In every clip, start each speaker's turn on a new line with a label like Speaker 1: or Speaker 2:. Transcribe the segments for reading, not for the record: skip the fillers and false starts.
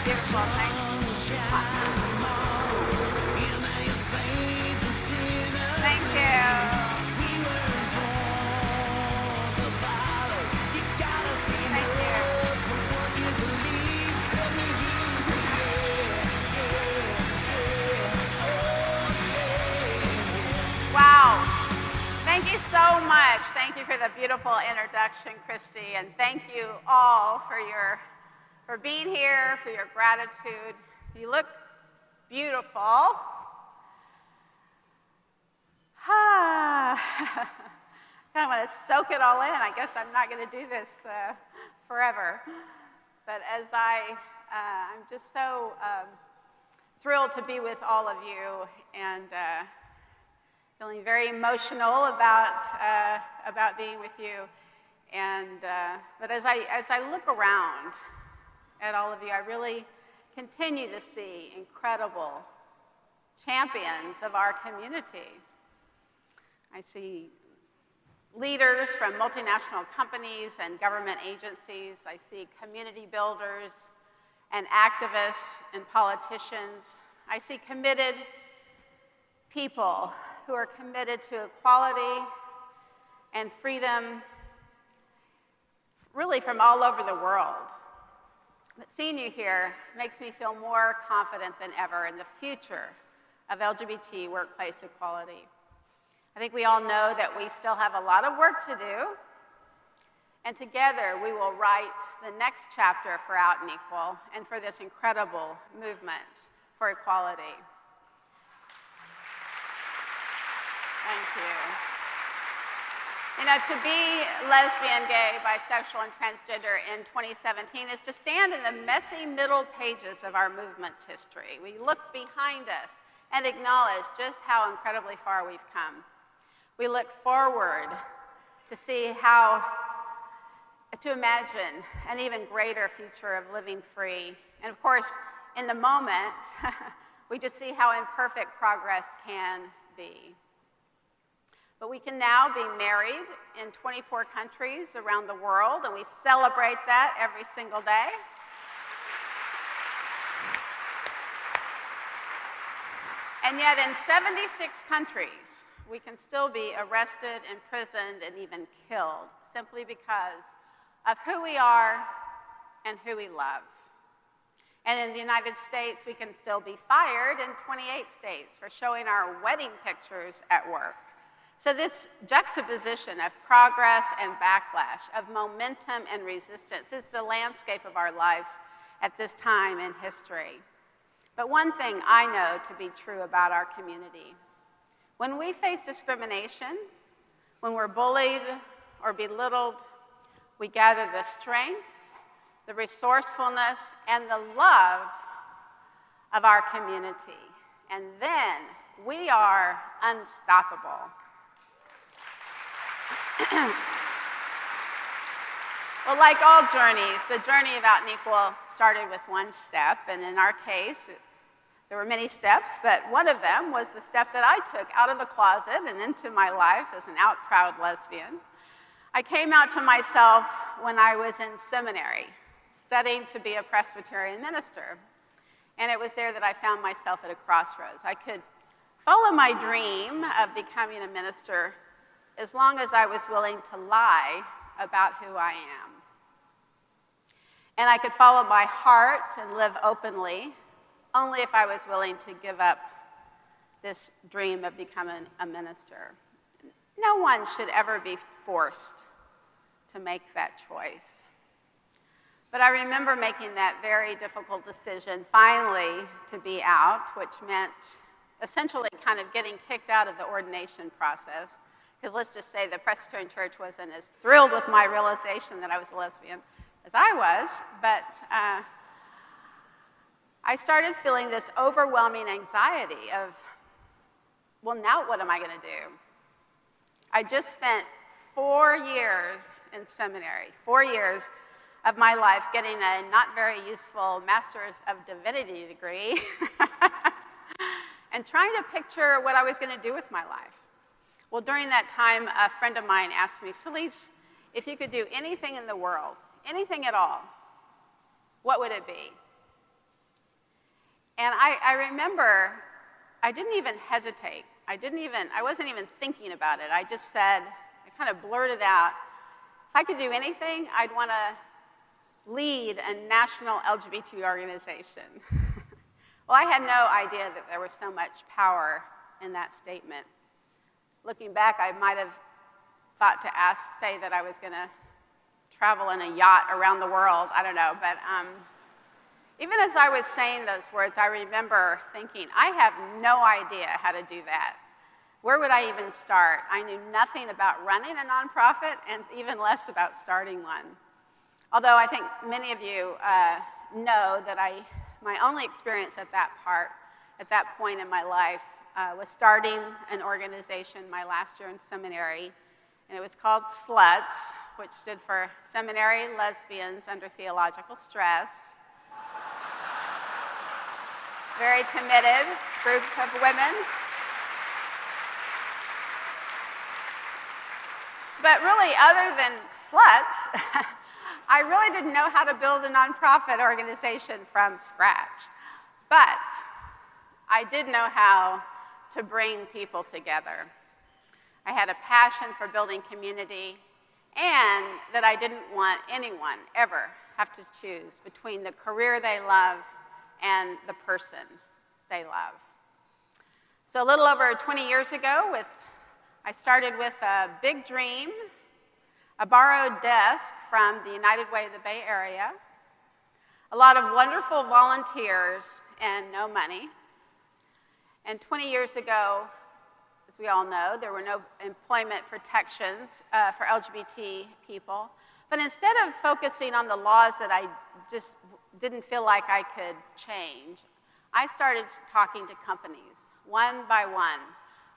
Speaker 1: Beautiful. Thank you. Wow. Thank you so much. Thank you for the beautiful introduction, Christy, and thank you all for being here, for your gratitude. You look beautiful. I kind of want to soak it all in. I guess I'm not going to do this forever. But as I'm just so thrilled to be with all of you, and feeling very emotional about being with you. And but as I look around at all of you, I really continue to see incredible champions of our community. I see leaders from multinational companies and government agencies. I see community builders and activists and politicians. I see committed people who are committed to equality and freedom, really from all over the world. But seeing you here makes me feel more confident than ever in the future of LGBT workplace equality. I think we all know that we still have a lot of work to do, and together we will write the next chapter for Out and Equal and for this incredible movement for equality. Thank you. You know, to be lesbian, gay, bisexual, and transgender in 2017 is to stand in the messy middle pages of our movement's history. We look behind us and acknowledge just how incredibly far we've come. We look forward to see to imagine an even greater future of living free. And of course, in the moment, we just see how imperfect progress can be. But we can now be married in 24 countries around the world, and we celebrate that every single day. And yet in 76 countries, we can still be arrested, imprisoned, and even killed simply because of who we are and who we love. And in the United States, we can still be fired in 28 states for showing our wedding pictures at work. So this juxtaposition of progress and backlash, of momentum and resistance, is the landscape of our lives at this time in history. But one thing I know to be true about our community: when we face discrimination, when we're bullied or belittled, we gather the strength, the resourcefulness, and the love of our community. And then we are unstoppable. Well, like all journeys, the journey of Out and Equal started with one step, and in our case, there were many steps, but one of them was the step that I took out of the closet and into my life as an out proud lesbian. I came out to myself when I was in seminary, studying to be a Presbyterian minister, and it was there that I found myself at a crossroads. I could follow my dream of becoming a minister as long as I was willing to lie about who I am. And I could follow my heart and live openly only if I was willing to give up this dream of becoming a minister. No one should ever be forced to make that choice. But I remember making that very difficult decision finally to be out, which meant essentially kind of getting kicked out of the ordination process. Because let's just say the Presbyterian Church wasn't as thrilled with my realization that I was a lesbian as I was, but I started feeling this overwhelming anxiety of, well, now what am I going to do? I just spent 4 years in seminary, 4 years of my life getting a not very useful Master's of Divinity degree and trying to picture what I was going to do with my life. Well, during that time, a friend of mine asked me, Selisse, if you could do anything in the world, anything at all, what would it be? And I remember I didn't even hesitate. I wasn't even thinking about it. I just said, I kind of blurted out, if I could do anything, I'd want to lead a national LGBT organization. Well, I had no idea that there was so much power in that statement. Looking back, I might have thought to say that I was going to travel in a yacht around the world. I don't know, but even as I was saying those words, I remember thinking, I have no idea how to do that. Where would I even start? I knew nothing about running a nonprofit and even less about starting one. Although I think many of you know that my only experience at that point in my life was starting an organization my last year in seminary, and it was called SLUTS, which stood for Seminary Lesbians Under Theological Stress. Very committed group of women. But really, other than sluts, I really didn't know how to build a nonprofit organization from scratch. But I did know how to bring people together. I had a passion for building community, and that I didn't want anyone ever have to choose between the career they love and the person they love. So a little over 20 years ago, I started with a big dream, a borrowed desk from the United Way of the Bay Area, a lot of wonderful volunteers, and no money. And 20 years ago, as we all know, there were no employment protections for LGBT people. But instead of focusing on the laws that I just didn't feel like I could change, I started talking to companies, one by one,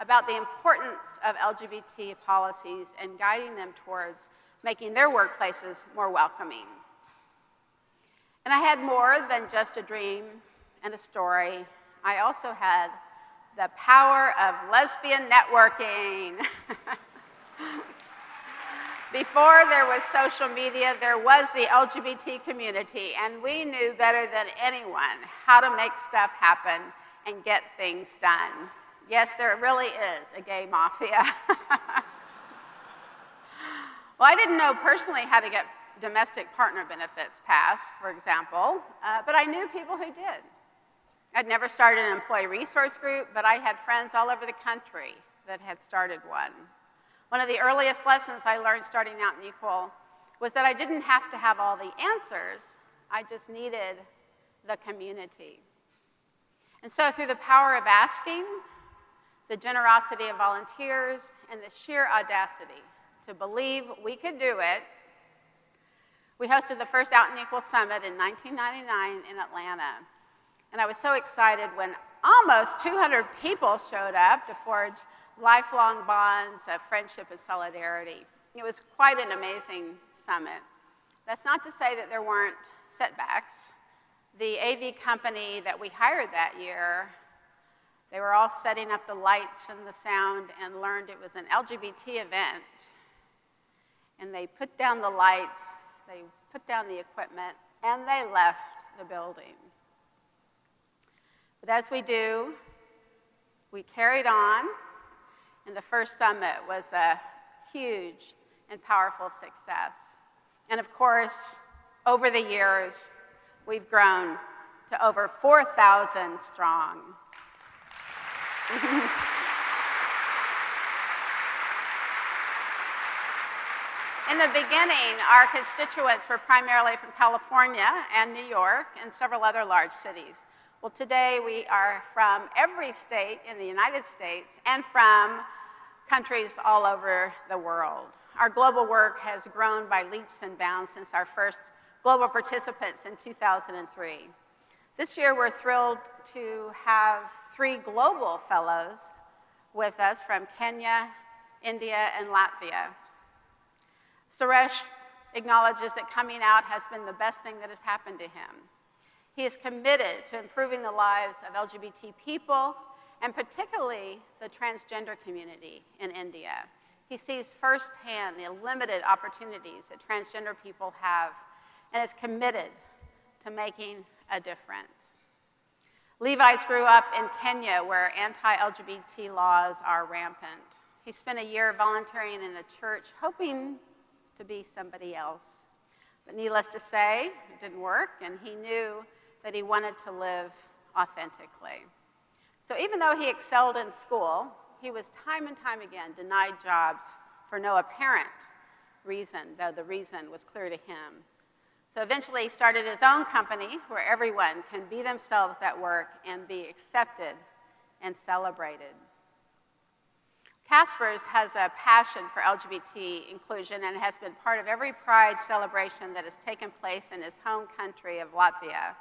Speaker 1: about the importance of LGBT policies and guiding them towards making their workplaces more welcoming. And I had more than just a dream and a story. I also had the power of lesbian networking. Before there was social media, there was the LGBT community, and we knew better than anyone how to make stuff happen and get things done. Yes, there really is a gay mafia. Well, I didn't know personally how to get domestic partner benefits passed, for example, but I knew people who did. I'd never started an employee resource group, but I had friends all over the country that had started one. One of the earliest lessons I learned starting out in Equal was that I didn't have to have all the answers, I just needed the community. And so through the power of asking, the generosity of volunteers, and the sheer audacity to believe we could do it, we hosted the first Out in Equal Summit in 1999 in Atlanta. And I was so excited when almost 200 people showed up to forge lifelong bonds of friendship and solidarity. It was quite an amazing summit. That's not to say that there weren't setbacks. The AV company that we hired that year, they were all setting up the lights and the sound and learned it was an LGBT event. And they put down the lights, they put down the equipment, and they left the building. But as we do, we carried on, and the first summit was a huge and powerful success. And of course, over the years, we've grown to over 4,000 strong. In the beginning, our constituents were primarily from California and New York and several other large cities. Well, today we are from every state in the United States and from countries all over the world. Our global work has grown by leaps and bounds since our first global participants in 2003. This year, we're thrilled to have 3 global fellows with us from Kenya, India, and Latvia. Suresh acknowledges that coming out has been the best thing that has happened to him. He is committed to improving the lives of LGBT people, and particularly the transgender community in India. He sees firsthand the limited opportunities that transgender people have and is committed to making a difference. Levi's grew up in Kenya, where anti-LGBT laws are rampant. He spent a year volunteering in a church, hoping to be somebody else. But needless to say, it didn't work, and he knew that he wanted to live authentically. So even though he excelled in school, he was time and time again denied jobs for no apparent reason, though the reason was clear to him. So eventually he started his own company where everyone can be themselves at work and be accepted and celebrated. Casper's has a passion for LGBT inclusion and has been part of every Pride celebration that has taken place in his home country of Latvia.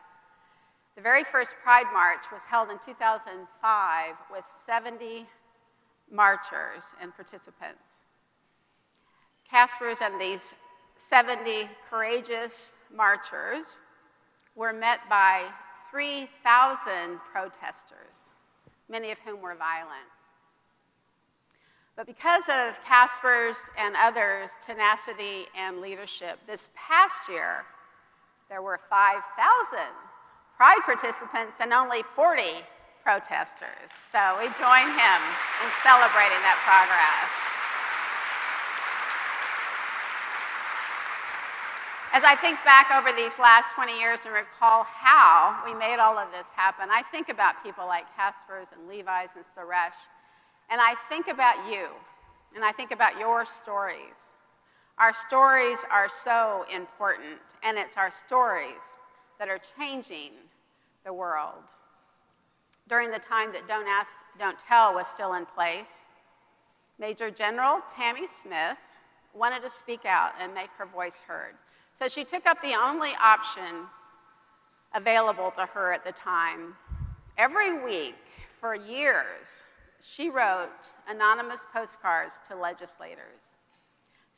Speaker 1: The very first Pride March was held in 2005 with 70 marchers and participants. Casper's and these 70 courageous marchers were met by 3,000 protesters, many of whom were violent. But because of Casper's and others' tenacity and leadership, this past year, there were 5,000 Pride participants and only 40 protesters. So we join him in celebrating that progress. As I think back over these last 20 years and recall how we made all of this happen, I think about people like Casper's and Levi's and Suresh, and I think about you, and I think about your stories. Our stories are so important, and it's our stories that are changing the world. During the time that Don't Ask, Don't Tell was still in place, Major General Tammy Smith wanted to speak out and make her voice heard. So she took up the only option available to her at the time. Every week, for years, she wrote anonymous postcards to legislators.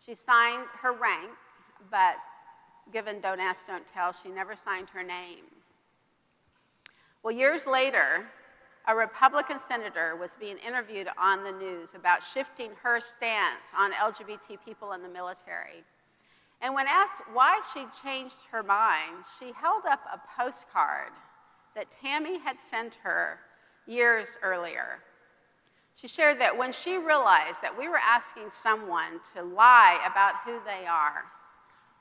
Speaker 1: She signed her rank, but given Don't Ask, Don't Tell, she never signed her name. Well, years later, a Republican senator was being interviewed on the news about shifting her stance on LGBT people in the military. And when asked why she changed her mind, she held up a postcard that Tammy had sent her years earlier. She shared that when she realized that we were asking someone to lie about who they are,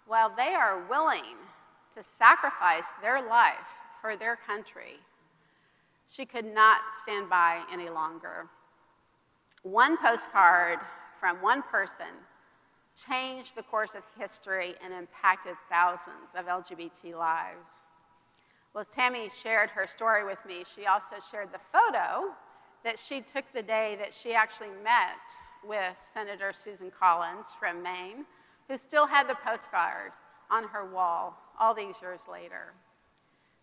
Speaker 1: while they are willing to sacrifice their life for their country, she could not stand by any longer. One postcard from one person changed the course of history and impacted thousands of LGBT lives. Well, as Tammy shared her story with me, she also shared the photo that she took the day that she actually met with Senator Susan Collins from Maine, who still had the postcard on her wall all these years later.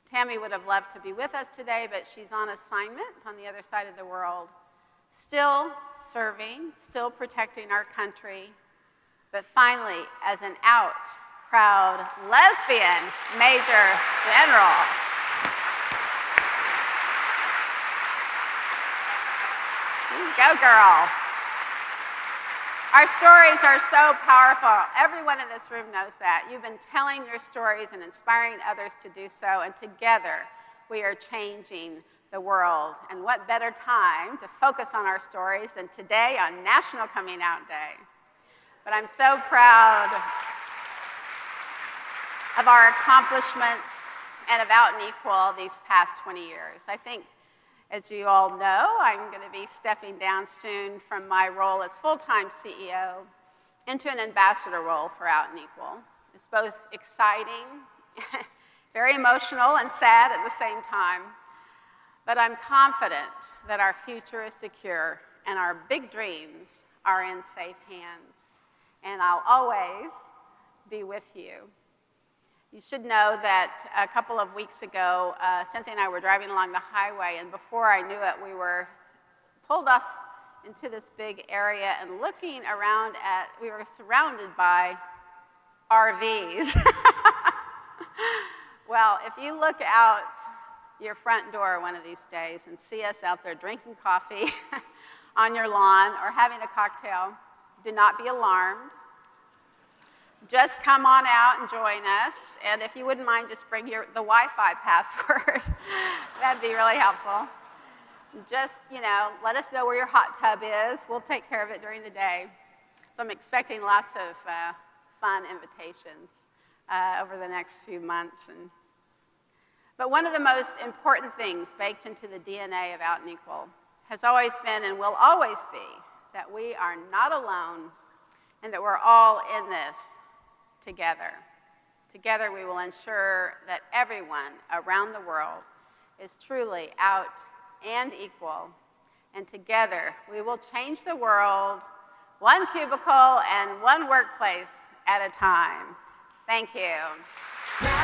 Speaker 1: Tammy would have loved to be with us today, but she's on assignment on the other side of the world, still serving, still protecting our country, but finally, as an out, proud lesbian Major General. Go, girl. Our stories are so powerful. Everyone in this room knows that. You've been telling your stories and inspiring others to do so, and together we are changing the world. And what better time to focus on our stories than today on National Coming Out Day. But I'm so proud of our accomplishments and of Out and Equal these past 20 years. I think, as you all know, I'm going to be stepping down soon from my role as full-time CEO into an ambassador role for Out and Equal. It's both exciting, very emotional, and sad at the same time. But I'm confident that our future is secure and our big dreams are in safe hands. And I'll always be with you. You should know that a couple of weeks ago, Cynthia and I were driving along the highway, and before I knew it, we were pulled off into this big area and looking around we were surrounded by RVs. Well, if you look out your front door one of these days and see us out there drinking coffee on your lawn or having a cocktail, do not be alarmed. just come on out and join us. And if you wouldn't mind, just bring the Wi-Fi password. That'd be really helpful. Just, let us know where your hot tub is. We'll take care of it during the day. So I'm expecting lots of fun invitations over the next few months. But one of the most important things baked into the DNA of Out and Equal has always been and will always be that we are not alone and that we're all in this together. Together we will ensure that everyone around the world is truly out and equal. And together we will change the world one cubicle and one workplace at a time. Thank you.